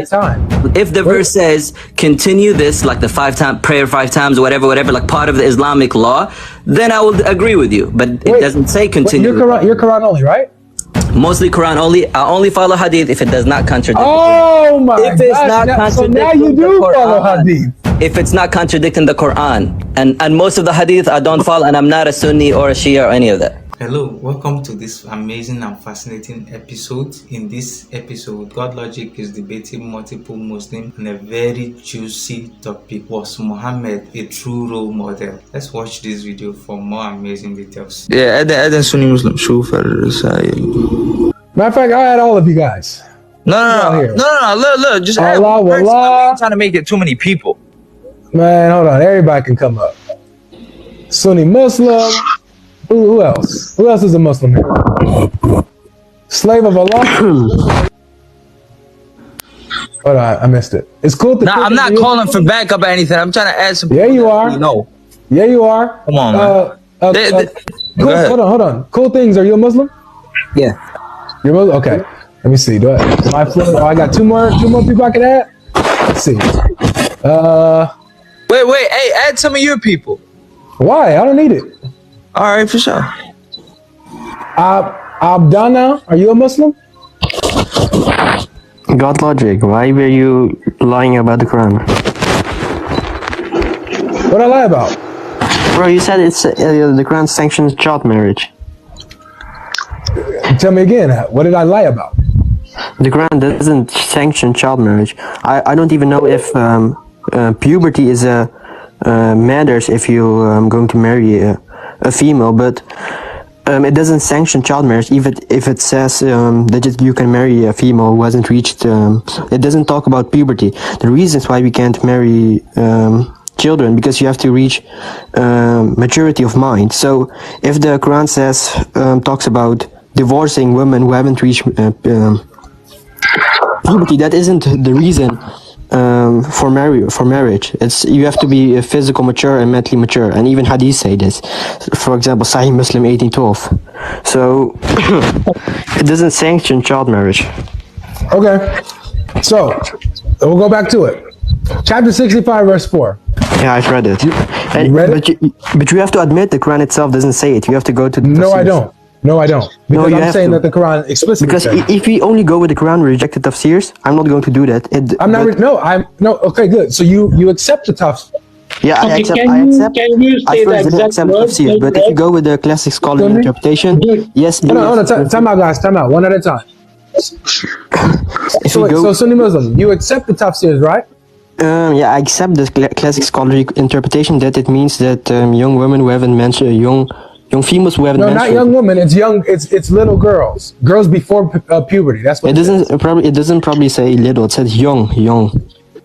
time. If the verse says continue this, like the prayer 5 times, whatever, like part of the Islamic law, then I will agree with you. But it doesn't say continue. You're Quran only, right? Mostly Quran only. I only follow hadith if it does not contradict. Oh my If it's not God! So now contradicting you do the follow Quran. hadith. If it's not contradicting the Quran, and most of the hadith I don't follow, and I'm not a Sunni or a Shia or any of that. Hello, welcome to this amazing and fascinating episode. In this episode, GodLogic is debating multiple Muslims on a very juicy topic. Was Muhammad a true role model? Let's watch this video for more amazing details. Yeah, أذن سني مسلم شوف الرسائل. Matter of fact, I'll add all of you guys. No, look, just add Allah, one person. wallah. I'm not trying to make it too many people. Man, hold on. Everybody can come up. Sunni Muslim. Who else? Who else is a Muslim here? Slave of Allah? Hold on, I missed it. It's cool to Nah, I'm not calling for backup or anything. I'm trying to add some. Yeah, you are. No. Yeah, you are. Come on, man. Cool, Go ahead. hold on. Cool things. Are you a Muslim? Yeah. You're Muslim? Okay. Let me see. Do I got two more people I can add? Let's see. Wait. Hey, add some of your people. Why? I don't need it. All right, for sure. Abdana, are you a Muslim? GodLogic, why were you lying about the Quran? What I lie about? Bro, you said it's the Quran sanctions child marriage. Tell me again. What did I lie about? The Quran doesn't sanction child marriage. I don't even know if puberty is matters if you going to marry a female, but it doesn't sanction child marriage. Even if it says that you can marry a female who hasn't reached, it doesn't talk about puberty. The reasons why we can't marry children, because you have to reach maturity of mind. So if the Quran says talks about divorcing women who haven't reached puberty, that isn't the reason for marriage. It's you have to be physical mature and mentally mature, and even hadith say this. For example, Sahih Muslim 1812. So it doesn't sanction child marriage. Okay. So we'll go back to it. Chapter 65, verse 4. Yeah, I've read it. You read it? But you have to admit the Quran itself doesn't say it. You have to go to the No, I tafsirs. don't. No, I don't. Because I'm saying that the Quran explicitly Because says. if we only go with the Quran, we reject the tafsirs. I'm not going to do that. Okay, good. So you accept the tafsir. Yeah, I accept. Can you say the exact accept word? tafsir, but if you go with the classic scholarly interpretation, yes. Hold on. Time out, guys. Time out. One at a time. So Sunni Muslim, you accept the tafsirs, right? Yeah, I accept the classic scholarly interpretation that it means that young women who haven't mentioned young females who haven't No, menstruated. not young women. It's young. It's little girls. Girls before puberty. That's what It doesn't probably say little. It says young.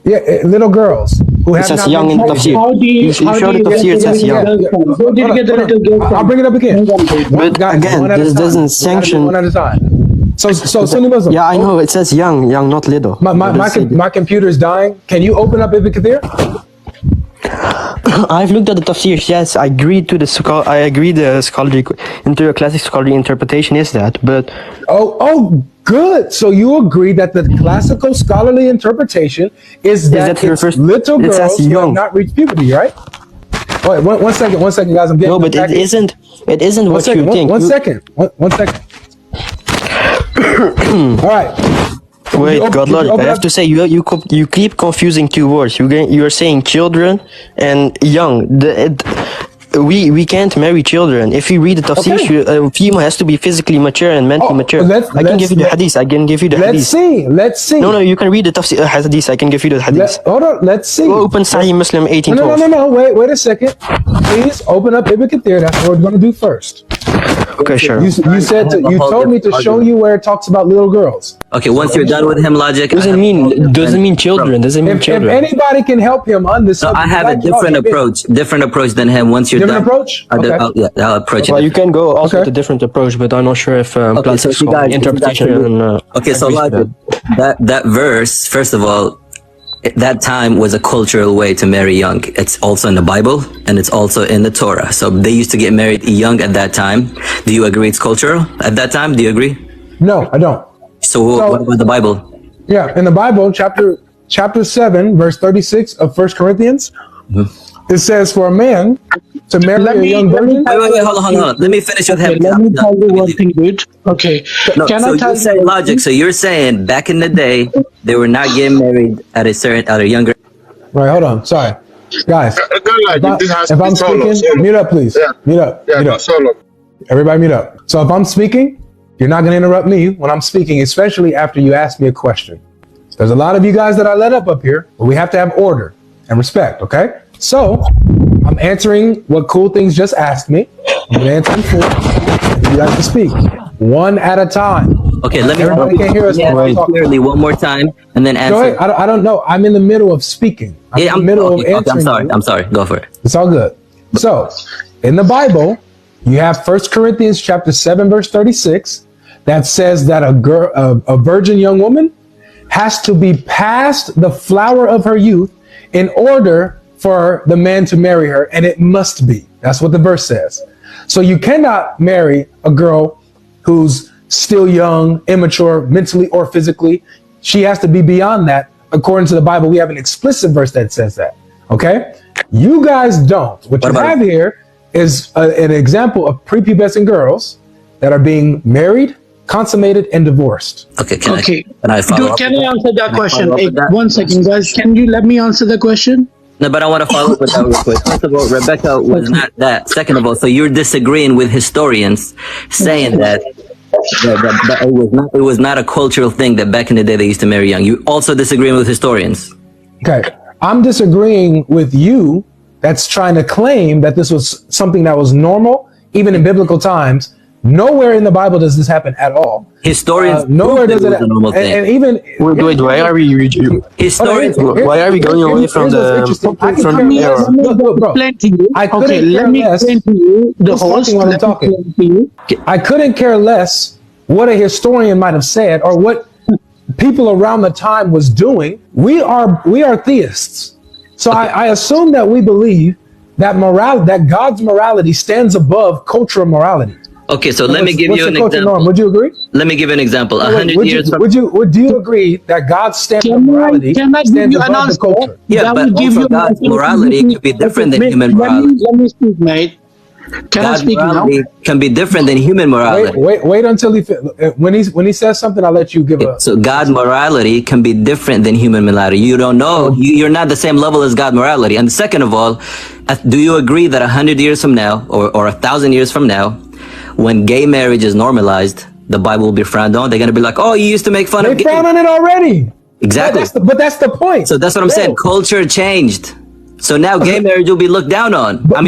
Yeah, little girls who It have says not young been in the puberty. tafsir. How do you You show the tafsir. It says young. Who did you get the little girl from? I'll bring it up again. But Guys, again, one at a this time. doesn't sanction. One at a time. So Sunni Muslim. Yeah, I know. It says young, not little. My computer's dying. Can you open up Ibn Kathir? I've looked at the tafsirs. Yes, I agree to the the scholarly classic scholarly interpretation is that, but Oh, good. So you agree that the classical scholarly interpretation is that that it's refers- little it girls says who have young. not reached puberty, right? Wait, one second, guys. I'm getting no, but back it isn't. It isn't what you think. One second. All right. Wait, You GodLogic, open I have up- to say you keep confusing two words. You're saying children and young. We can't marry children. If you read the tafsir, a female has to be physically mature and mentally mature. I can give you the hadith. Let's see. No, you can read the tafsir hadith. I can give you the hadith. Hold on. Let's see. Go open Sahih Muslim 1812. No. Wait a second. Please open up Ibn Kathir. That's what we're going to do first. Okay, sure. You told me to show you where it talks about little girls. Okay, once you're done with him, logic. Doesn't mean children. Doesn't mean If children. anybody can help him on this, So I have a different approach than him. Once you're Different done, approach? Okay. I'll approach Well, it. you can go also Okay. with a different approach, but I'm not sure if Okay, so classic if you scholarly guys- interpretation. Okay, so agrees to logic, that verse, first of all, that time was a cultural way to marry young. It's also in the Bible and it's also in the Torah. So they used to get married young at that time. Do you agree it's cultural at that time? Do you agree? No, I don't. So what about the Bible? Yeah, in the Bible, chapter 7, verse 36 of 1 Corinthians, it says for a man to marry a young virgin. Wait, hold on. Let me finish with him. Let me tell you one thing, dude. Okay. No, Can so I tell you say you one logic. thing? So you're saying back in the day, they were not getting married at a younger. Right, hold on. Sorry. Guys, if to be I'm solo, speaking, solo. mute up, please. Yeah. Mute up. Yeah, Mute no, up. solo. Everybody mute up. So if I'm speaking, you're not going to interrupt me when I'm speaking, especially after you ask me a question. There's a lot of you guys that I let up here, but we have to have order and respect, okay? So I'm answering what Cool Things just asked me. I'm going to answer them for you guys to speak one at a time. Okay, let me. Everybody can hear us when I'm talking. Clearly one more time, and then Go answer. ahead. I don't know. I'm in the middle of speaking. I'm in the middle of answering. I'm sorry. Go for it. It's all good. So, in the Bible, you have 1 Corinthians chapter 7, verse 36, that says that a virgin young woman has to be past the flower of her youth in order for the man to marry her, and it must be. That's what the verse says. So you cannot marry a girl who's still young, immature, mentally or physically. She has to be beyond that. According to the Bible, we have an explicit verse that says that. Okay? You guys don't. What you have here is an example of prepubescent girls that are being married, consummated, and divorced. Okay, can I follow Dude, up? can I answer that question? follow up Hey, with that? 1 second, guys. Can you let me answer the question? No, but I want to follow up with that real quick. First of all, Rebecca was not that. Second of all, so you're disagreeing with historians saying that it was not a cultural thing that back in the day they used to marry young. You also disagreeing with historians. Okay. I'm disagreeing with you that's trying to claim that this was something that was normal, even in biblical times. Nowhere in the Bible does this happen at all. Historians nowhere does it. a normal thing. And even Wait, why are we Historians. why are we going away from the era? Explain to you. I couldn't Okay, let care me less. explain to you. The Who's host. talking while I'm Let me talking? explain to you. I couldn't care less what a historian might have said or what people around the time was doing. We are theists. So I assume that we believe that that God's morality stands above cultural morality. Okay, so let me give you an example. Norm? Would you agree? Let me give you an example. Wait, 100 years from do you agree that God's standard of morality Can I give stands you an above the answer? culture? Yeah, That but will give also you an God's answer. morality can be different than human morality. Let me speak, mate. Can I God's speak now? morality can be different than human morality. Wait until when he says something, I'll let you give a. So God's morality can be different than human morality. You don't know. You're not the same level as God's morality. And second of all, do you agree that 100 years from now or 1,000 years from now, when gay marriage is normalized, the Bible will be frowned on? They're going to be like, oh, you used to make fun of They gay. frown on it already. Exactly. But that's the point. So that's what I'm saying. Culture changed. So now gay marriage will be looked down on. But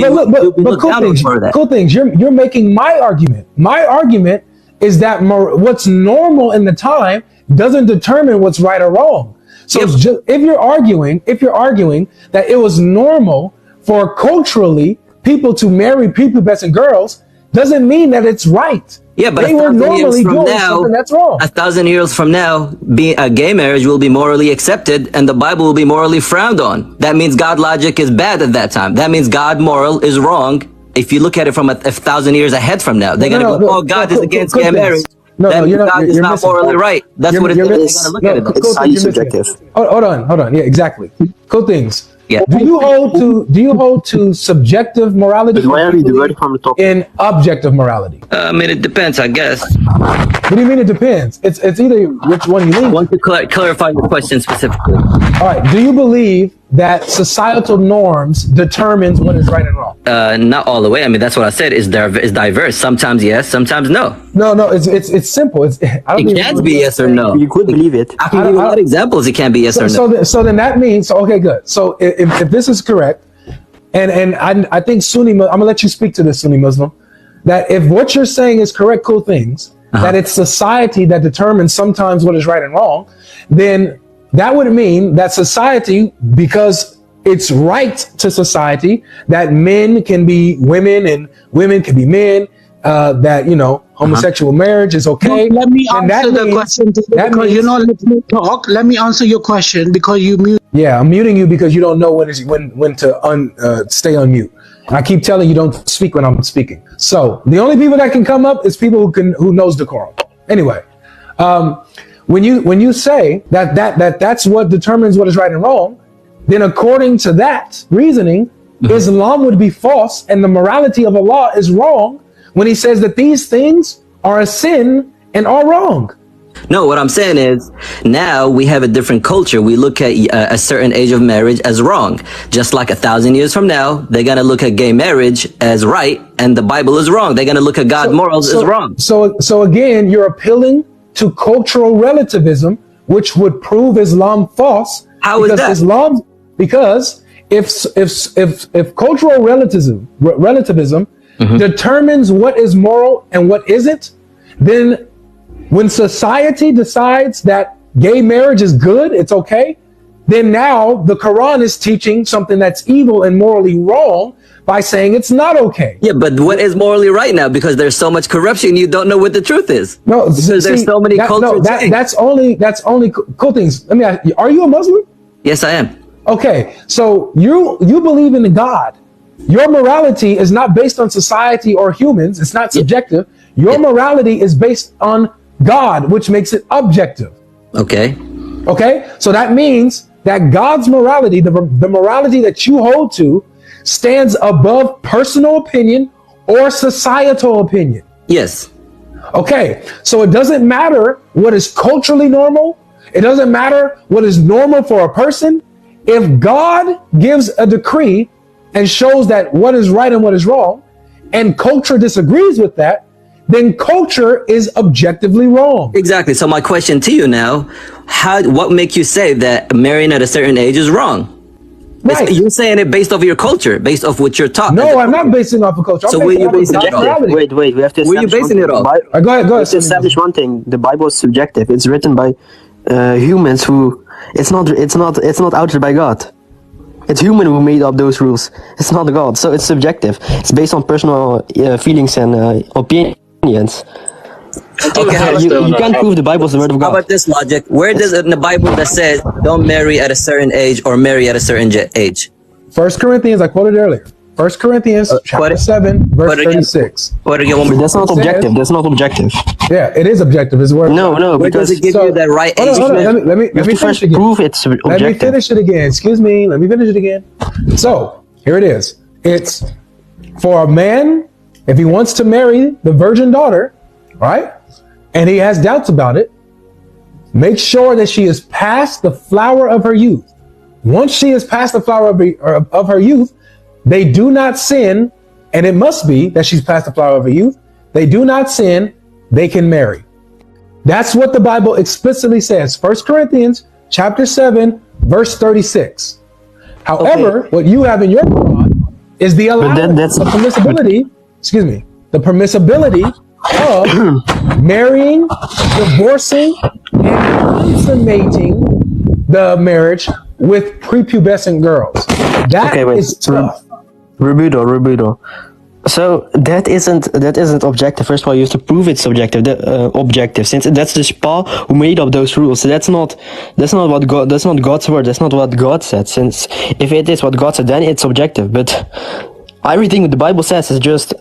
cool things. You're making my argument. My argument is that what's normal in the time doesn't determine what's right or wrong. So it's just, if you're arguing that it was normal for culturally people to marry prepubescent girls, doesn't mean that it's right. Yeah, but they were 1,000 years normally from doing now, something that's wrong. 1,000 years from now, a gay marriage will be morally accepted, and the Bible will be morally frowned on. That means God logic is bad at that time. That means God moral is wrong. If you look at it from 1,000 years ahead from now, they're gonna go, "Oh, God is against gay marriage." God is not morally right. That's what it's they're gonna look at it. It's highly subjective. Hold on. Yeah, exactly. Cool things. Yeah. Do you hold to subjective morality Why are we diverting from the topic? in objective morality? I mean, it depends, I guess. What do you mean it depends? It's either which one you lean. I want to clarify your question specifically. All right. Do you believe that societal norms determines what is right and wrong? Not all the way. I mean, that's what I said. It's diverse. Sometimes yes, sometimes no. No. It's simple. It can't be yes or no. You could believe it. I can give you a lot of examples. It can't be yes or no. So then that means okay, good. So if this is correct, and I think Sunni, I'm gonna let you speak to this, Sunni Muslim, that if what you're saying is correct, cool things, that it's society that determines sometimes what is right and wrong, then that would mean that society, because it's right to society that men can be women and women can be men, that homosexual marriage is okay. Let me answer the question because let me talk. Let me answer your question because you mute. Yeah, I'm muting you because you don't know when to stay on mute. I keep telling you don't speak when I'm speaking. So the only people that can come up is people who knows decorum. Anyway, when you say that's what determines what is right and wrong, then according to that reasoning, Islam would be false and the morality of Allah is wrong when he says that these things are a sin and are wrong. No, what I'm saying is now we have a different culture. We look at a certain age of marriage as wrong. Just like 1,000 years from now, they're going to look at gay marriage as right and the Bible is wrong. They're going to look at God morals as wrong. So again, you're appealing to cultural relativism, which would prove Islam false. How is that? Islam, because if cultural relativism determines what is moral and what isn't, then when society decides that gay marriage is good, it's okay, then now the Quran is teaching something that's evil and morally wrong by saying it's not okay. Yeah, but what is morally right now? Because there's so much corruption, you don't know what the truth is. No, because there's so many cultures. That's only cool things. Let me ask you, are you a Muslim? Yes, I am. Okay, so you believe in God. Your morality is not based on society or humans. It's not subjective. Your morality is based on God, which makes it objective. Okay. Okay, so that means that God's morality, the morality that you hold to, stands above personal opinion or societal opinion. Yes. Okay, so it doesn't matter what is culturally normal. It doesn't matter what is normal for a person. If God gives a decree and shows that what is right and what is wrong, and culture disagrees with that, then culture is objectively wrong. Exactly. So my question to you now, what makes you say that marrying at a certain age is wrong? Right. You're saying it based off of your culture, based off what you're taught. No, I'm not basing off of culture. So where you basing it off? Wait, we have to Where you establish basing it off? Go ahead. We have to establish one thing. The Bible is subjective. It's written by humans who it's not uttered by God. It's human who made up those rules. It's not God. So it's subjective. It's based on personal feelings and opinions. Okay, you can't prove the Bible is the word of how God. about this logic? Where does it in the Bible that says don't marry at a certain age or marry at a certain age? 1 Corinthians, I quoted earlier. 1 Corinthians chapter 7, verse 36. But again, But that's not objective. That's not objective. Yeah, it is objective. It's word. No, where does because it give you that right age? Hold on. Let me you have to finish first again. prove it's Let me objective. finish it again. Excuse me. Let me finish it again. So here it is. It's for a man, if he wants to marry the virgin daughter, right? And he has doubts about it, make sure that she is past the flower of her youth. Once she is past the flower of her youth, they do not sin, and it must be that she's past the flower of her youth. They do not sin, they can marry. That's what the Bible explicitly says. 1 Corinthians chapter 7, verse 36. However, what you have in your Quran is the allowance, the permissibility, the permissibility of marrying, divorcing, and consummating the marriage with prepubescent girls. That is tough. Rebuttal. So that isn't objective. First of all, you have to prove it's subjective, objective, since that's the Spa who made up those rules. So that's not God's word. That's not what God said. Since if it is what God said, then it's objective. But everything the Bible says is just,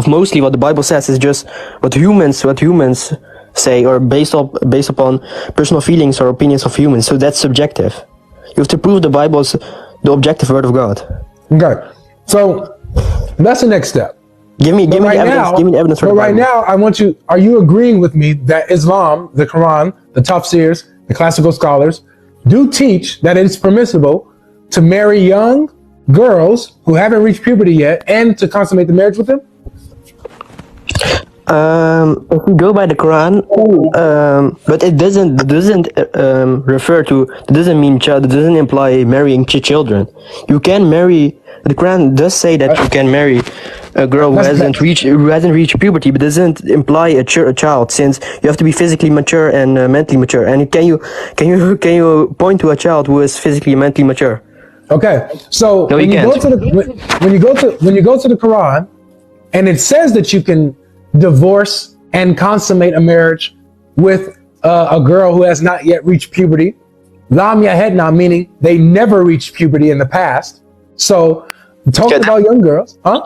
mostly what the Bible says is just what humans say, or based upon personal feelings or opinions of humans. So that's subjective. You have to prove the Bible's the objective word of God. Okay, so that's the next step. Give me the evidence for the Bible. Right now, are you agreeing with me that Islam, the Quran, the tafsirs, the classical scholars, do teach that it's permissible to marry young girls who haven't reached puberty yet and to consummate the marriage with them? If we go by the Quran, but it doesn't refer to, it doesn't mean child, it doesn't imply marrying children. You can marry, the Quran does say that you can marry a girl who hasn't reached puberty, but doesn't imply a child, since you have to be physically mature and mentally mature. And can you point to a child who is physically and mentally mature? Okay, so no, when you go to the Quran, and it says that you can divorce and consummate a marriage with a girl who has not yet reached puberty, lam yahedna, meaning they never reached puberty in the past. So talking about young girls, huh?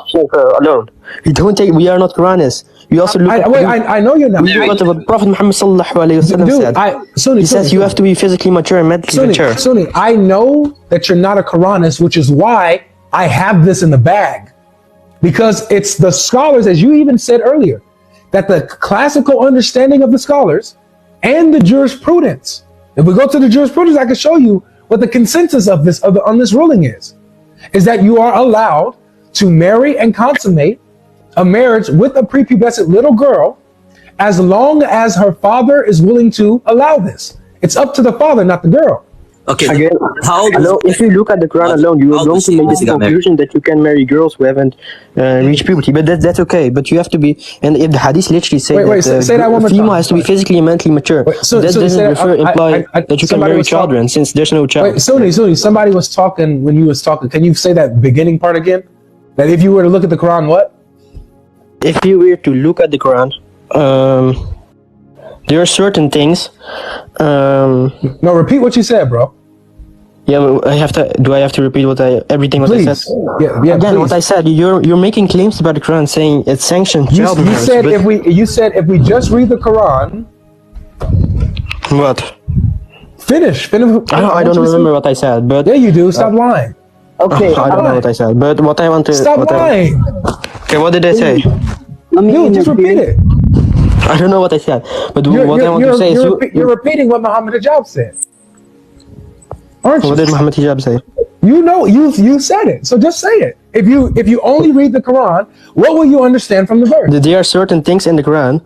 Alone. We don't take. We are not Quranists. We also look. I know you're not. What the Prophet Muhammad sallallahu alaihi wasallam said. He says you have to be physically mature and mentally mature. Sunni, I know that you're not a Quranist, which is why I have this in the bag. Because it's the scholars, as you even said earlier, that the classical understanding of the scholars and the jurisprudence. If we go to the jurisprudence, I can show you what the consensus of this on this ruling is that you are allowed to marry and consummate a marriage with a prepubescent little girl as long as her father is willing to allow this. It's up to the father, not the girl. Okay. Again, How old if you look at the Quran alone, you are going to make the conclusion that you can marry girls who haven't reached puberty. But that's okay. But you have to be, and if the hadith literally say that the female has to be physically and mentally mature, that doesn't imply that you can marry children, since there's no child. Wait, Sunni, somebody was talking when you was talking. Can you say that beginning part again? That if you were to look at the Quran, what? If you were to look at the Quran, there are certain things. No, repeat what you said, bro. Yeah, do I have to repeat everything what I said? Yeah, Again, please. what I said. You're making claims about the Quran, saying it's sanctioned child You marriage. said if we just read the Quran. What? Finish. I don't remember what I said, but yeah, you do. Stop lying. Okay. I don't know what I said, but what I want to Stop lying. Okay, what did I say? Dude, just repeat it. I don't know what I said, but what I want to say is you're repeating what Muhammad Hijab said. Aren't you? What did Muhammad Hijab say? You know, you said it, so just say it. If you only read the Quran, what will you understand from the verse? There are certain things in the Quran.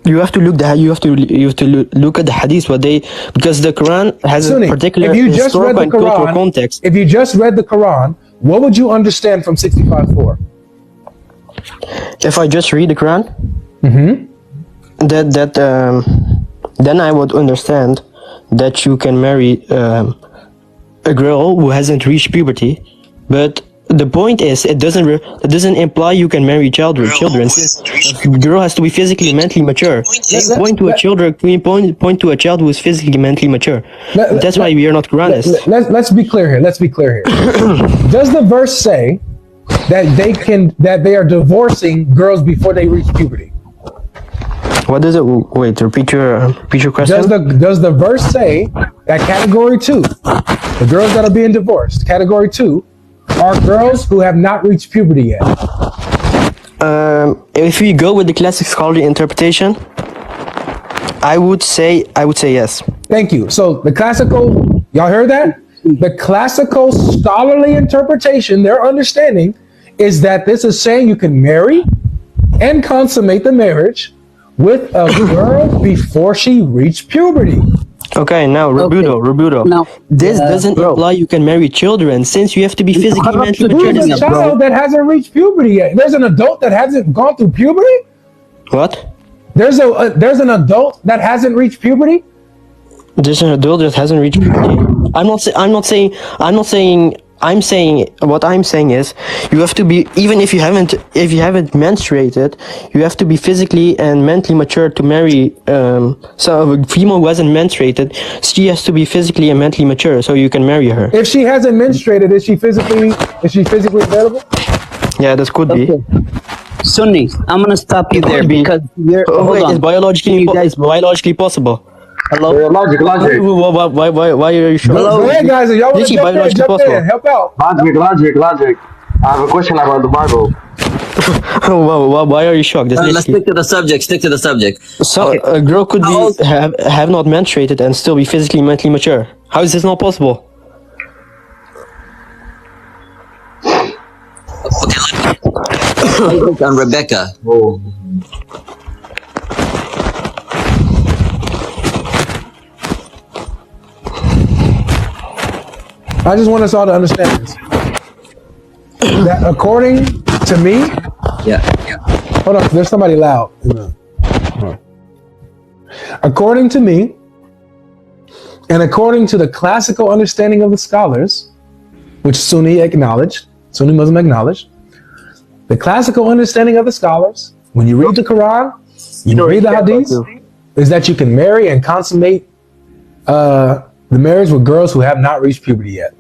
You have to look at the hadith because the Quran has Sunni, a particular if you just read historical the and cultural Quran, context. if you just read the Quran, what would you understand from 65:4? If I just read the Quran, then I would understand that you can marry a girl who hasn't reached puberty, but the point is it doesn't imply you can marry children. A girl has to be physically and mentally mature. Point to a child who is physically and mentally mature. That's why we are not Quranists. Let's be clear here. Does the verse say that they are divorcing girls before they reach puberty? What does it? Wait, repeat your question. Does the verse say that category 2, the girls that are being divorced, category 2, are girls who have not reached puberty yet? If we go with the classic scholarly interpretation, I would say yes. Thank you. So the classical, y'all heard that? The classical scholarly interpretation, their understanding, is that this is saying you can marry and consummate the marriage with a girl before she reached puberty. Okay, now Robuto. Now, This doesn't imply you can marry children, since you have to be physically mentally mature. Who's a child that hasn't reached puberty yet? There's an adult that hasn't gone through puberty? What? There's an adult that hasn't reached puberty? There's an adult that hasn't reached puberty. What I'm saying is you have to be, even if you haven't menstruated, you have to be physically and mentally mature to marry. So a female who hasn't menstruated, she has to be physically and mentally mature so you can marry her. If she hasn't menstruated, is she physically available? Yeah, that could be. Sunni, I'm gonna stop you there because you're. It's biologically possible. Hello. Logic. Why are you sure? Go ahead, guys. If y'all want to Literally jump biologically in, help out. Logic. I have a question about the Bible. Why are you shocked? let's stick to the subject. So a girl could have not menstruated and still be physically and mentally mature. How is this not possible? Okay, on Rebecca. I just want us all to understand this. That according to me, Yeah. hold on, there's somebody loud. Hold on. According to me, and according to the classical understanding of the scholars, which Sunni Muslim acknowledged, the classical understanding of the scholars, when you read the Quran, you read the Hadith, is that you can marry and consummate the marriage with girls who have not reached puberty yet.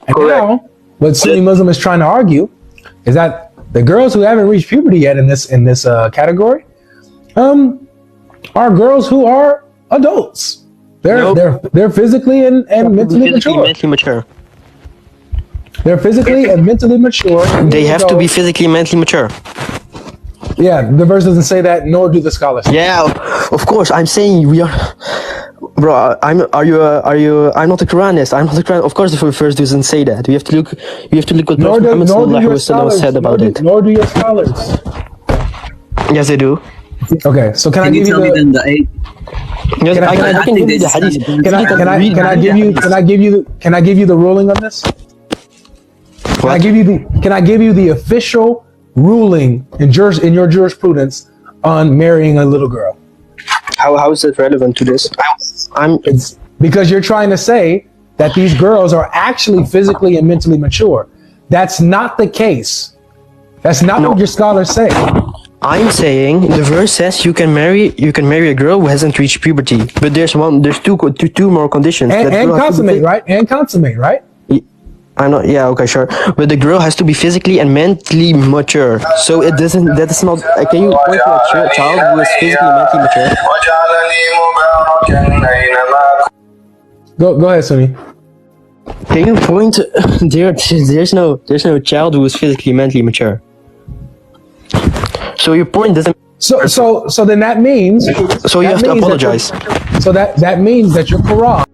And now, what Sunni Muslim is trying to argue is that the girls who haven't reached puberty yet in this category are girls who are adults. They're physically and mentally mature. They're physically and mentally mature. They have to be physically and mentally mature. Yeah, the verse doesn't say that, nor do the scholars. Yeah, of course. I'm saying we are, bro. I'm not a Quranist. I'm not a Quran. Of course, the verse doesn't say that. We have to look. What Prophet Muhammad sallallahu alaihi wasallam said about it. Nor do your scholars. Yes, they do. Okay, so can I give you the eight? Yes, I can give you the hadith. Can I give you the ruling on this? Can I give you the official ruling in your jurisprudence on marrying a little girl? How is it relevant to this? It's because you're trying to say that these girls are actually physically and mentally mature. That's not the case. That's not what your scholars say. I'm saying the verse says you can marry a girl who hasn't reached puberty, but there's two more conditions. And consummate, right? And consummate, right? I'm not. Yeah, okay, sure. But the girl has to be physically and mentally mature. So it doesn't. That is not. Can you point to a child who is physically and mentally mature? Go ahead, Sunni. Can you point? There's no child who is physically and mentally mature. So your point doesn't. So then that means. So you have to apologize. So that means that your Quran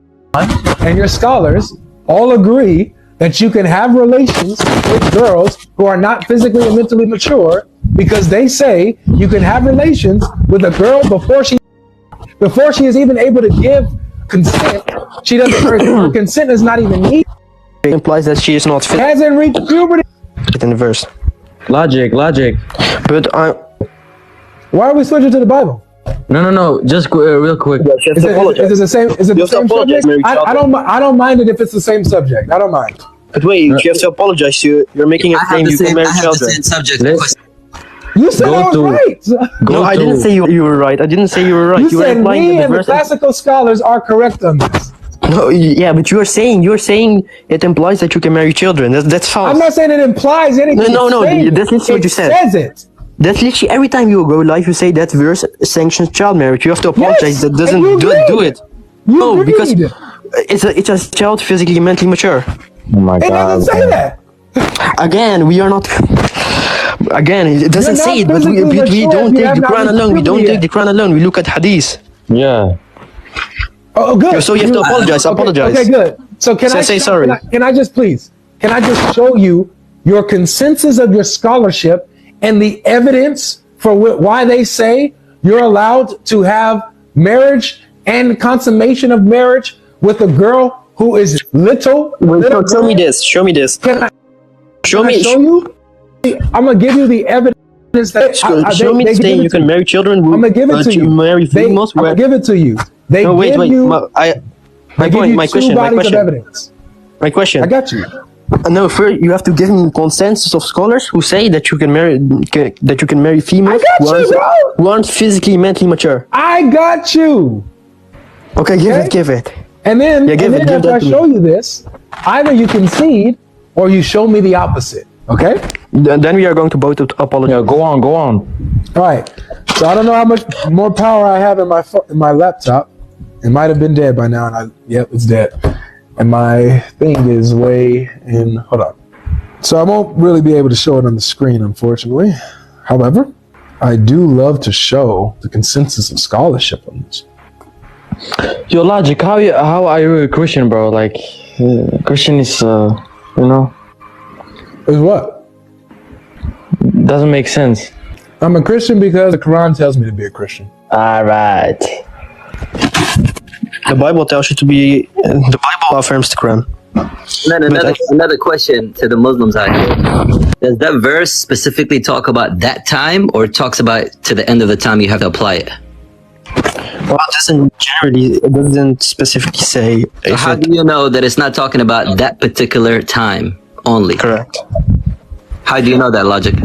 and your scholars all agree that you can have relations with girls who are not physically and mentally mature, because they say you can have relations with a girl before she is even able to give consent. Her consent is not even needed. It implies that she is not fit. Hasn't reached puberty. In the verse. Logic. But why are we switching to the Bible? No. Just real quick. Is it the same subject? I don't mind it if it's the same subject. I don't mind. But wait, you have to apologize. You're making a claim you can marry children. You said I was right. No, I didn't say you were right. I didn't say you were right. You said me and the classical scholars are correct on this. No, yeah, but you're saying it implies that you can marry children. That's false. I'm not saying it implies anything. No. That's literally what you said. It says it. That's literally every time you go live, you say that verse sanctions child marriage. You have to apologize. That doesn't do it. No, because it's a child physically and mentally mature. Oh my God. It doesn't say that. Again, we are not. Again, it doesn't say it, but we don't take the Quran alone. We don't take the Quran alone. We look at hadith. Yeah. Oh, good. So you have to apologize. Apologize. Okay, good. So can I say sorry? Can I just show you your consensus of your scholarship and the evidence for why they say you're allowed to have marriage and consummation of marriage with a girl who is little? Show me this. Show you? I'm gonna give you the evidence that show me this thing. You can marry children. I'm gonna give it to you. Marry females. I'm gonna give it to you. They no, wait. My question. My question. I got you. No, first you have to give me consensus of scholars who say that you can marry females who aren't physically mentally mature. I got you. Okay, give it. And then, after I show you this, either you concede or you show me the opposite. Okay? Then we are going to both apologize. Yeah, go on. All right. So I don't know how much more power I have in my laptop. It might have been dead by now, and it's dead. And my thing is way in. Hold on. So I won't really be able to show it on the screen, unfortunately. However, I do love to show the consensus of scholarship on this. Yo, Logic, how are you a Christian, bro? Like, Christian is, Is what? Doesn't make sense. I'm a Christian because the Quran tells me to be a Christian. All right. The Bible tells you to be. The Bible affirms the Quran. Another question to the Muslims out here. Does that verse specifically talk about that time, or talks about to the end of the time you have to apply it? Well, it doesn't specifically say. How do you know that it's not talking about that particular time only? Correct. How do you know that, Logic?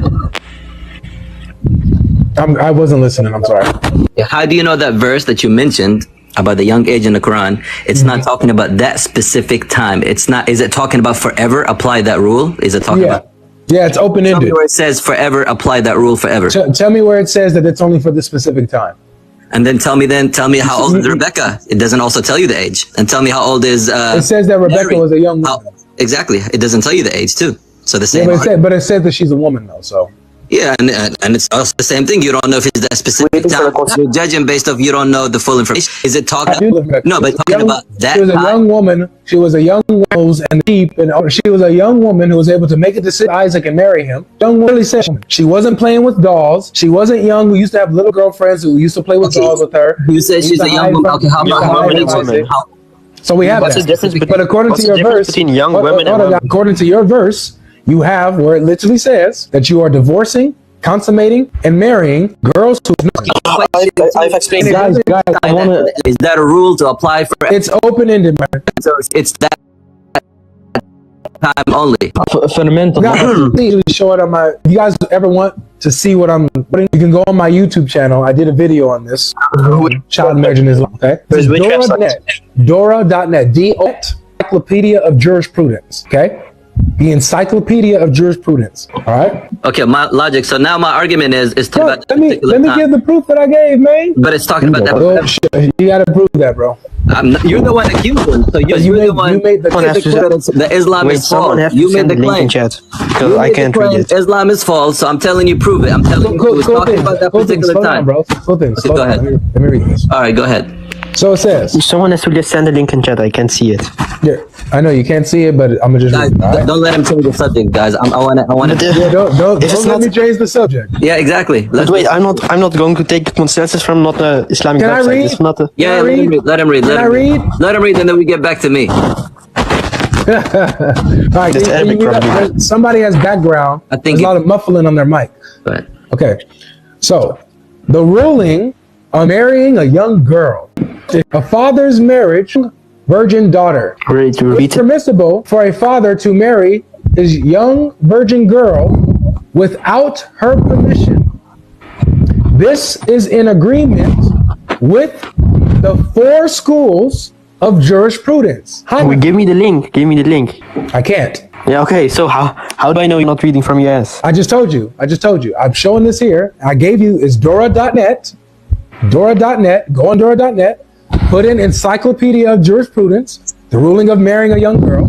I wasn't listening. I'm sorry. How do you know that verse that you mentioned about the young age in the Quran, it's not talking about that specific time. It's not. Is it talking about forever? Apply that rule. Is it talking about? Yeah, it's Tell me open-ended. where it says forever. Apply that rule forever. Tell me where it says that it's only for this specific time. And then tell me how old is Rebecca. It doesn't also tell you the age. And tell me how old is. It says that Rebecca Mary. was a young woman. Exactly. It doesn't tell you the age too. So the same. But it says that she's a woman though. So. Yeah, and it's also the same thing. You don't know if it's that specific time. You're judging based off you don't know the full information. Is it talking? No, but talking about that. She was a time. young woman. She was a young rose and sheep, and she was a young woman who was able to make a decision. Isaac and marry him. Young really said she wasn't playing with dolls. She wasn't young. We used to have little girlfriends who used to play with dolls with her. You said she's a young woman. Okay, how many women? So we have What's that. the difference between, But according what's to the your difference verse, between young women and women? according to your verse, you have where it literally says that you are divorcing, consummating, and marrying girls who. I've explained Guys, I wanna. Is that a rule to apply for? It's open-ended, man. So it's that time only. Fundamental. Guys, please show it on my. If you guys ever want to see what I'm putting, you can go on my YouTube channel. I did a video on this. Child marriage in Islam. Okay. Which Dora.net. Dora.net. Encyclopedia of Jurisprudence. Okay. The Encyclopedia of Jurisprudence. All right. Okay, my logic. So now my argument is talking Bro, about that let me particular time. give the proof that I gave, man. But it's talking about that. Oh, shit. You gotta prove that, bro. You're the one accusing. So you're the one. You made the The Islam Wait, is someone false. has to You made send the the link claim. in chat because You I made the can't claim read it. Islam is false. So I'm telling you, prove it. I'm telling you, it's talking about that particular time. bro. Cool things. Okay, go ahead. Let me read this. All right, go ahead. So it says. Someone has to just send the link in chat. I can't see it. Yeah, I know you can't see it, but I'm gonna just Guys, read it. All right? don't let him change the subject, guys. I want to. Yeah, don't If it's let not- me change the subject. Yeah, exactly. But wait, I'm not going to take consensus from not a Islamic Can I website. read? It's not a. Yeah, Can I let him read? read. Let him read. Can I read? Let him read, and then we get back to me. All right, That's Arabic, probably. somebody has background. I think There's a lot of muffling on their mic. But Okay, so the ruling on marrying a young girl, a father's marriage, virgin daughter. Ready to It's repeat it? permissible for a father to marry his young virgin girl without her permission. This is in agreement with the 4 schools of jurisprudence. Give me the link. Give me the link. I can't. Yeah. Okay. So how do I know you're not reading from your ass? I just told you. I'm showing this here. I gave you is Dora.net. Dora.net. Go on Dora.net. Put in Encyclopedia of Jurisprudence, the ruling of marrying a young girl.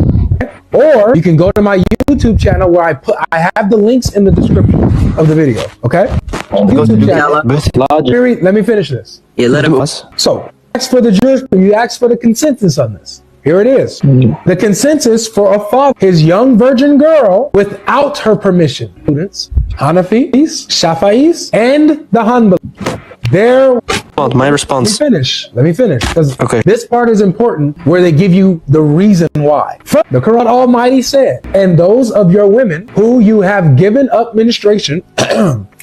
Or you can go to my YouTube channel where I have the links in the description of the video. Okay? YouTube channel. Let me finish this. yeah, let him. So, ask for the jurisprudence. You ask for the consensus on this. Here it is. The consensus for a father, his young virgin girl, without her permission. Students, Hanafis, Shafa'is, and the Hanbali. My response. Let me finish. Because Okay. this part is important where they give you the reason why. The Quran Almighty said, and those of your women who you have given up menstruation,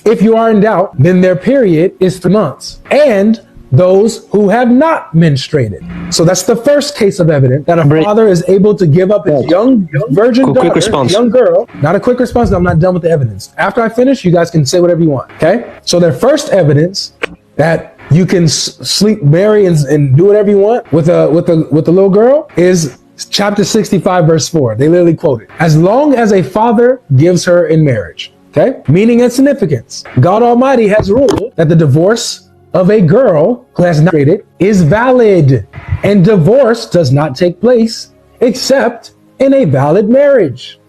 if you are in doubt, then their period is 3 months. And those who have not menstruated. So that's the first case of evidence that a father is able to give up his young virgin daughter, quick response. young girl. Not a quick response. I'm not done with the evidence. After I finish, you guys can say whatever you want. Okay? So their first evidence that you can sleep, marry, and do whatever you want with a little girl is chapter 65, verse 4. They literally quote it. As long as a father gives her in marriage. Okay? Meaning and significance. God Almighty has ruled that the divorce of a girl who has not married is valid, and divorce does not take place except in a valid marriage.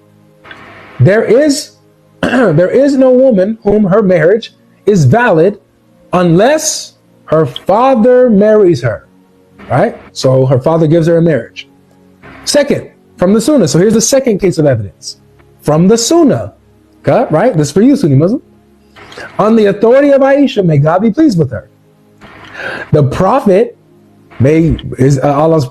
There is no woman whom her marriage is valid unless her father marries her. Right? So her father gives her in marriage. Second, from the Sunnah. So here's the second case of evidence. From the Sunnah. Okay? Right? This is for you, Sunni Muslim. On the authority of Aisha, may God be pleased with her. The Prophet, may Allah's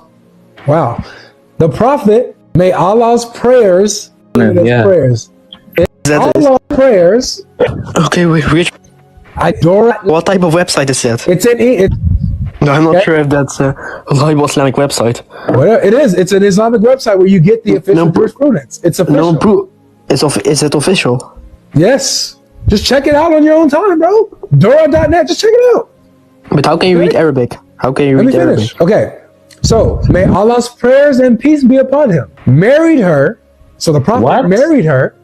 prayers, Yeah. prayers, Allah's prayers. Okay. Which? What type of website is that? It's in. No, I'm not Okay. sure if that's a reliable Islamic website. Well, it is. It's an Islamic website where you get the official jurisprudence. It's official. No proof. Is it official? Yes. Just check it out on your own time, bro. Dora.net. Just check it out. But how can you read Arabic? How can you Let me read finish. Arabic? Okay. So, may Allah's prayers and peace be upon him. Married her. So the Prophet What? married her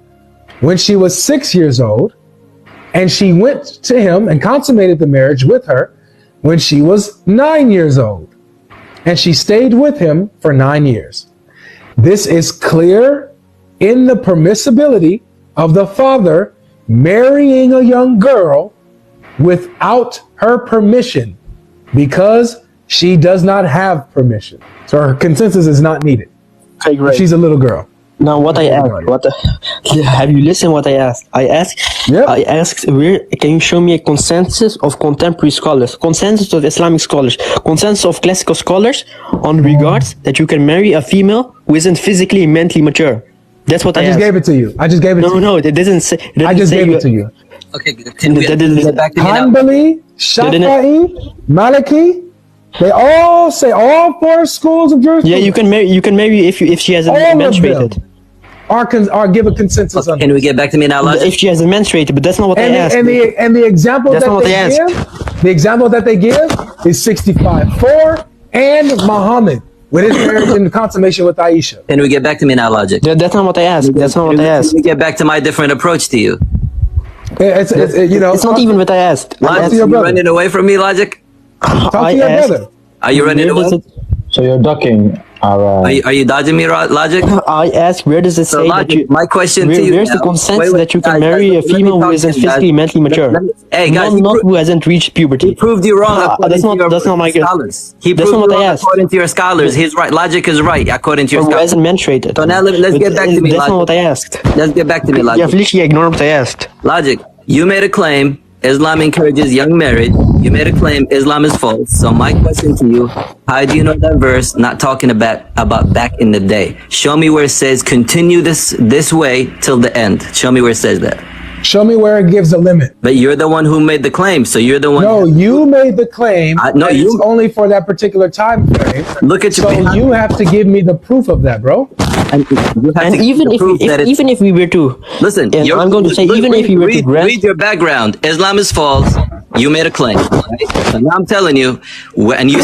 when she was 6 years old, and she went to him and consummated the marriage with her when she was 9 years old. And she stayed with him for 9 years. This is clear in the permissibility of the father marrying a young girl without her permission, because she does not have permission. So her consensus is not needed. Okay, great. She's a little girl. Now, what I asked, have you listened what I asked? Yep. I asked, where can you show me a consensus of contemporary scholars, consensus of Islamic scholars, consensus of classical scholars on regards that you can marry a female who isn't physically and mentally mature? That's what I just asked. gave it to you. I just gave it to you. No, it doesn't say. It I doesn't just say gave it to you. Okay, can we That didn't- get back to me now? Hanbali, Shafi'i, Maliki, they all say, all four schools of jurisprudence. Yeah, you can marry if she hasn't all of menstruated. them are give a consensus on Can we get back to me now, Logic? If she hasn't menstruated, but that's not what I asked. and the example That's that not what they they give, the example that they give is 65-4 and Muhammad with his marriage and consummation with Aisha. Can we get back to me now, Logic? That's not what I asked. That's not what I asked. Can we get back to my different approach to you? It's you know, It's not even what I asked. Logic, to your you brother. running away from me, Logic? talk I to your asked- brother. Are you running Where does away? it- So you're ducking our. Are you dodging me, Logic? I asked, where does it So, say that Logic, you? my question to you Where's the now- consensus wait, that you can guys, marry a let me female who talk isn't to you, guys. physically, mentally mature? Hey, guys, not who hasn't reached puberty. He proved you wrong according that's to not- your that's not my- scholars. He that's proved not you what I wrong asked. according to your scholars. He's right. Logic is right according to your Or who scholars. hasn't menstruated. So now let's But get back to me, That's not Logic. what I asked. Let's get back to me, You have Logic. literally ignored what I asked. Logic, you made a claim Islam encourages young marriage. You made a claim Islam is false. So my question to you, how do you know that verse not talking about back in the day? Show me where it says continue this way till the end. Show me where it says that. Show me where it gives a limit. But you're the one who made the claim, so you're the one. No, you made the claim. No, that you- it's only for that particular time frame. Look at your. So you have to give me the proof of that, bro. And you have And to even prove that it's- even if we were to Listen, and I'm going to say even if you were to grant read your background. Islam is false. You made a claim. Right? So now I'm telling you, and you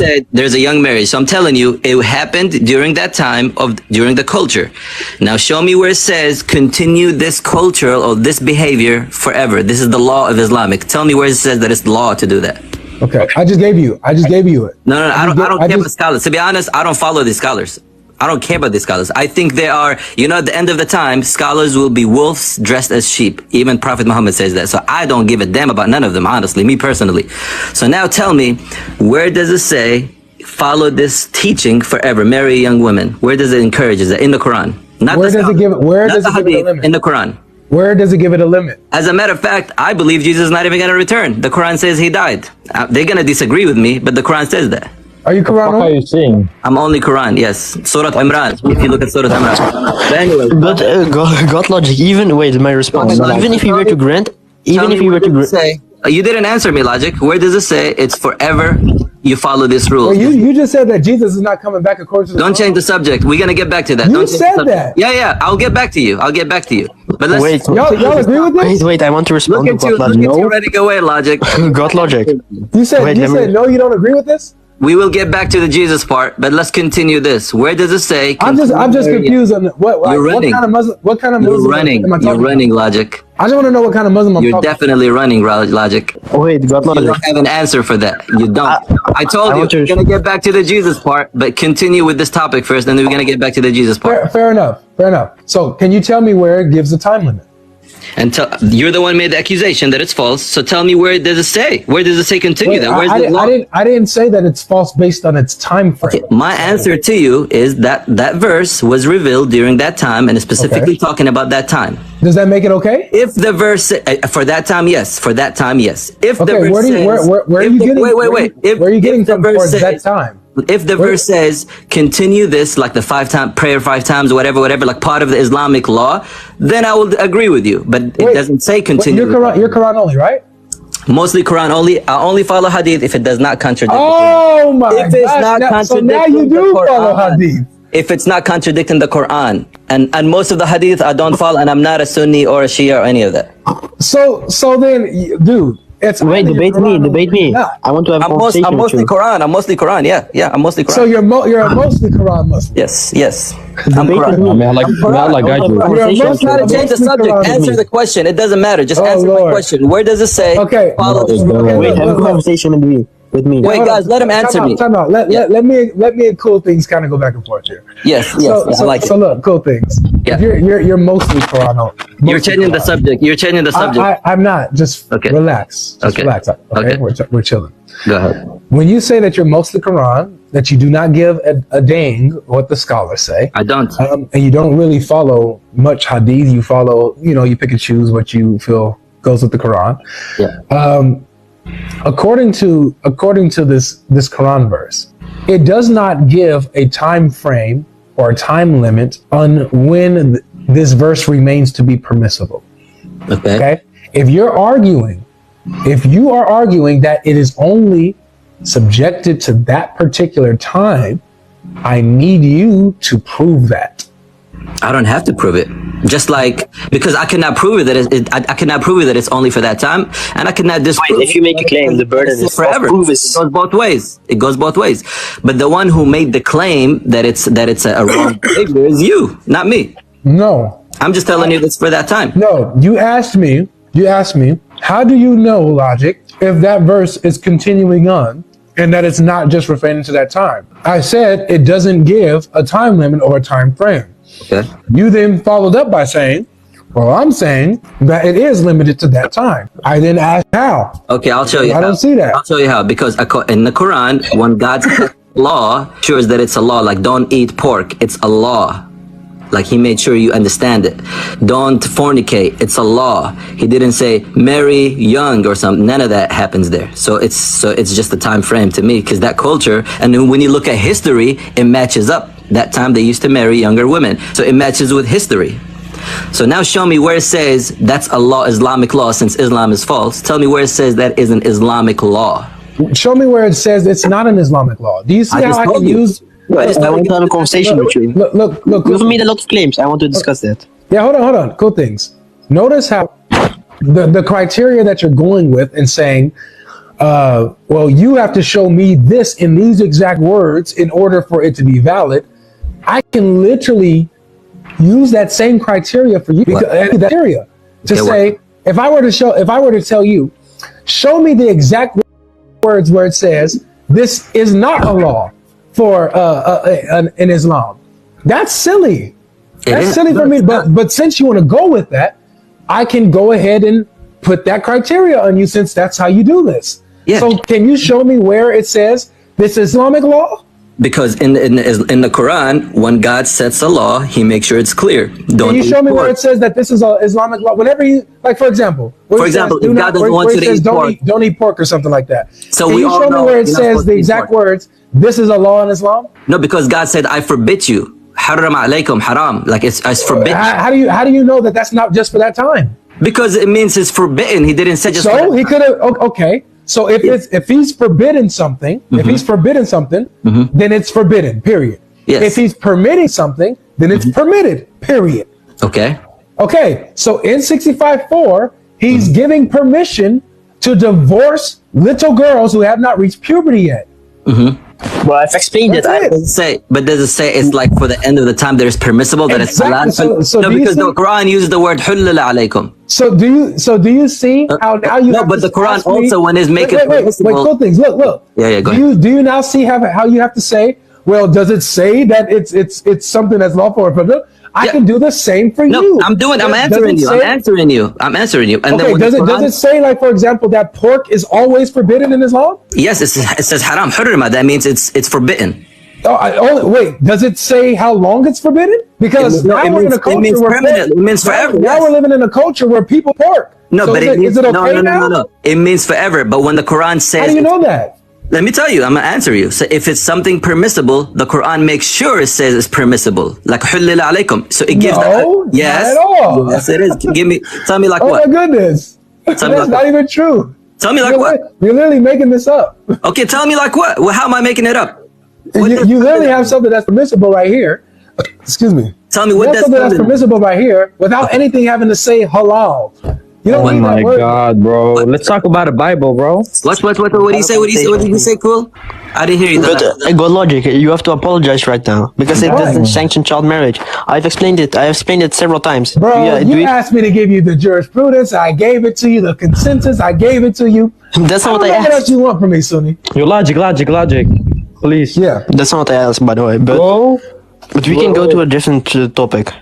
said there's a young marriage. So I'm telling you, it happened during that time during the culture. Now show me where it says continue this culture or this behavior forever. This is the law of Islamic. Tell me where it says that it's the law to do that. Okay, I just gave you it. No, I don't I care just- about scholars. To be honest, I don't follow these scholars. I don't care about these scholars. I think they are, at the end of the time, scholars will be wolves dressed as sheep. Even Prophet Muhammad says that. So I don't give a damn about none of them, honestly, me personally. So now tell me, where does it say, follow this teaching forever, marry a young woman? Where does it encourage that? In the Quran. Not Where the does it scholars. give it? Where Not does the it give it a hadith, limit? in the Quran. Where does it give it a limit? As a matter of fact, I believe Jesus is not even going to return. The Quran says he died. They're going to disagree with me, but the Quran says that. Are you Quran? What are only? you saying? I'm only Quran, yes. Surah Imran. If you look at Surah Imran. But anyway, but GodLogic, even wait, my response. Even if you were to grant, even if you were to grant, say, you didn't answer me, Logic. Where does it say it's forever? You follow this rule. Well, you just said that Jesus is not coming back according to the Don't Quran. change the subject. We're gonna get back to that. You Don't change the said subject. that. Yeah. I'll get back to you. But let's wait, Y'all agree with this? wait, I want to respond look to at you. Look at GodLogic. you ready to go away, Logic. GodLogic. You said Wait, you let me- said no. You don't agree with this? We will get back to the Jesus part, but let's continue this. Where does it say? I'm just confused on what running. kind of Muslim. What kind of You're Muslim running. am I You're talking running, Logic. about? I just want to know what kind of Muslim I'm You're talking about. definitely running, Logic. Wait, You GodLogic. don't have an answer for that. You don't. I told I you want to- we're gonna get back to the Jesus part, but continue with this topic first, and then we're gonna get back to the Jesus part. Fair enough. So, can you tell me where it gives a time limit? And you're the one who made the accusation that it's false. So tell me, where does it say? Where does it say continue Wait, that? Where's the law? I didn't say that it's false based on its time frame. My answer to you is that verse was revealed during that time and is specifically talking about that time. Does that make it okay? If the verse for that time, yes. For that time, yes. If the Okay, verse where are if you the- getting? Wait. Where are you getting the from verse for says- that time? If the verse says continue this, like the prayer 5 times, whatever, like part of the Islamic law, then I will agree with you. But it doesn't say continue. You're Quran only, right? Mostly Quran only. I only follow hadith if it does not contradict. Oh my If it's gosh, not so now you contradicting do the follow Quran. hadith. If it's not contradicting the Quran, and most of the hadith I don't follow, and I'm not a Sunni or a Shia or any of that. So then, dude, It's Wait, either debate you're me, Quran or debate me. you're not. I want to have a I'm conversation with mostly you. Quran. I'm mostly Quran. Yeah, I'm mostly Quran. So you're a mostly Quran Muslim. Yes. I'm Debate with Quran. me. May Allah guide you. You're a Don't try to Muslim, change the mostly subject. Quran Answer Muslim. the question. It doesn't matter. Just Oh, answer my Lord. question. Where does it say? Okay. Follow No, this. no. Okay, Wait, have a look. conversation with me. Wait, Hold guys, on. let him answer me. Time out. Let me and Cool Things kind of go back and forth here. Yes, I like So it. look, Cool Things. Yeah. You're mostly Quran. You're changing the subject. You're changing the subject. I'm not. Just Okay. relax. Just Okay. relax. Okay. We're chilling. Go ahead. When you say that you're mostly Quran, that you do not give a dang what the scholars say, I don't. and you don't really follow much hadith. You follow, you pick and choose what you feel goes with the Quran. Yeah. According to this Quran verse, it does not give a time frame or a time limit on when this verse remains to be permissible. Okay? If you are arguing that it is only subjected to that particular time, I need you to prove that. I don't have to prove it. Just like, because I cannot prove it I cannot prove it that it's only for that time, and I cannot disprove. If you make a claim, the burden is forever. proof It is. goes both ways. It goes both ways. But the one who made the claim that it's a wrong behavior is you, not me. No. I'm just telling you that's for that time. No, you asked me, how do you know, Logic, if that verse is continuing on and that it's not just referring to that time? I said it doesn't give a time limit or a time frame. Okay. You then followed up by saying, well, I'm saying that it is limited to that time. I then asked how. Okay, I'll show you. I don't see that. I'll show you how. Because in the Quran, when God says law, sure is that it's a law. Like don't eat pork. It's a law. Like he made sure you understand it. Don't fornicate. It's a law. He didn't say marry young or something. None of that happens there. So it's just a time frame to me, because that culture, and then when you look at history, it matches up. That time they used to marry younger women. So it matches with history. So now show me where it says that's a law, Islamic law, since Islam is false. Tell me where it says that is an Islamic law. Show me where it says it's not an Islamic law. Do you see how I can use... I want to have a conversation with you. Look. You've made a lot of claims. I want to discuss that. Yeah, hold on. Cool Things. Notice how the criteria that you're going with and saying, well, you have to show me this in these exact words in order for it to be valid. I can literally use that same criteria for you. If I were to tell you, show me the exact words where it says this is not a law for in Islam. That's silly. That's silly for me. But since you want to go with that, I can go ahead and put that criteria on you, since that's how you do this. Yeah. So can you show me where it says this Islamic law? Because in the Quran, when God sets a law, he makes sure it's clear. Don't Can you show me pork. where it says that this is an Islamic law? Whenever you, like, for example, For example, if God doesn't want you to eat pork, don't eat pork or something like that. So Can we you all show me know where it you're not says supposed the to eat exact pork. words, this is a law in Islam? No, because God said, I forbid you. Haram alaykum haram. Like it's forbidden. How do you know that that's not just for that time? Because it means it's forbidden. He didn't say just for So that he could have, okay. So if he's forbidden something, then it's forbidden, period. Yes. If he's permitting something, then it's permitted, period. Okay. Okay, so in 65:4, he's giving permission to divorce little girls who have not reached puberty yet. Well, I've explained it. But does it say it's like for the end of the time that it's permissible, that Exactly. it's allowed? So no, do you because see- the Quran uses the word hullila alaykum. So do you see how now you No, have but to the Quran ask me- also, when it's making wait, permissible- cool things. Look. Yeah, go ahead. Do you now see how you have to say, well, does it say that it's something that's lawful or forbidden? I can do the same for No, you. I'm answering you. I'm answering you. And Okay, then does it say, like, for example, that pork is always forbidden in Islam? Yes, it says haram, hurrima. That means it's forbidden. Wait, does it say how long it's forbidden? Because now we're in a culture it means where permanent. It means forever. Now we're living in a culture where people pork. No, So but is it okay now? no. It means forever. But when the Quran says, How do you know that? let me tell you, I'm gonna answer you. So if it's something permissible, the Quran makes sure it says it's permissible. Like hullila alaykum. So it gives Not at all. Yes, it is. Tell me like Oh what? my goodness. Tell me That's like not what? even true. Tell me like what? You're literally making this up. Okay, tell me like what? Well, how am I making it up? You literally have something that's permissible right here. Excuse me. Tell me You what have that's something that's permissible right here without anything having to say halal. You don't Oh need that my word. God, bro. Let's talk about the Bible, bro. What do you say? What did you say, Cool? I didn't hear you. But GodLogic, you have to apologize right now because it doesn't Right. sanction child marriage. I've explained it. I have explained it several times. Bro, Yeah, you asked me to give you the jurisprudence. I gave it to you. The consensus, I gave it to you. That's not what I What else asked. you want from me, Sunni? Your logic. Please. Yeah. That's not what I asked, by the way. Go. But we can go to a different topic.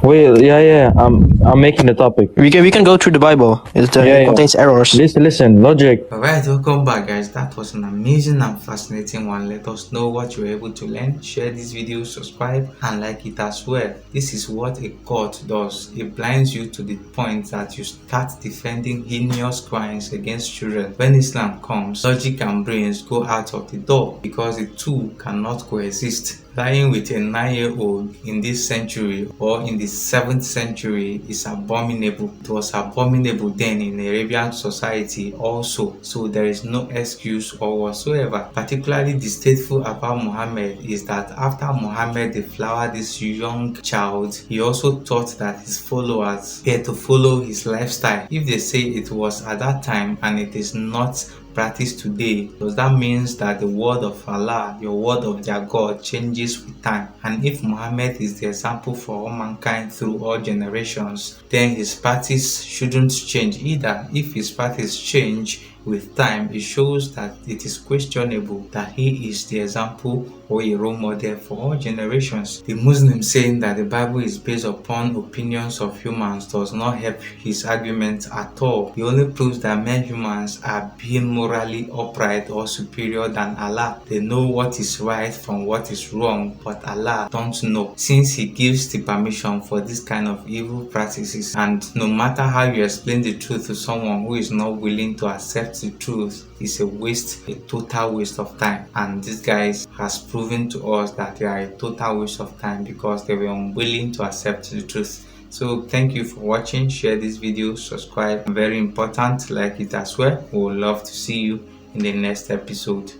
Wait, yeah. I'm making the topic. We can go through the Bible. It contains errors. Listen, logic. Alright, welcome back guys. That was an amazing and fascinating one. Let us know what you were able to learn. Share this video, subscribe and like it as well. This is what a court does. It blinds you to the point that you start defending heinous crimes against children. When Islam comes, logic and brains go out of the door because the two cannot coexist. Lying with a 9-year-old in this century or in the 7th century is abominable. It was abominable then in Arabian society also, so there is no excuse or whatsoever. Particularly distasteful about Muhammad is that after Muhammad deflowered this young child, he also taught that his followers were to follow his lifestyle. If they say it was at that time and it is not practiced today, does that means that the word of Allah, your word of their God, changes with time? And if Muhammad is the example for all mankind through all generations, then his practice shouldn't change either. If his practice change with time, it shows that it is questionable that he is the example or a role model for all generations. The Muslim saying that the Bible is based upon opinions of humans does not help his argument at all. He only proves that men humans are being morally upright or superior than Allah. They know what is right from what is wrong, but Allah don't know, since he gives the permission for this kind of evil practices. And no matter how you explain the truth to someone who is not willing to accept the truth, is a total waste of time. And these guys has proven to us that they are a total waste of time because they were unwilling to accept the truth. So thank you for watching. Share this video, subscribe, very important, like it as well. We would love to see you in the next episode.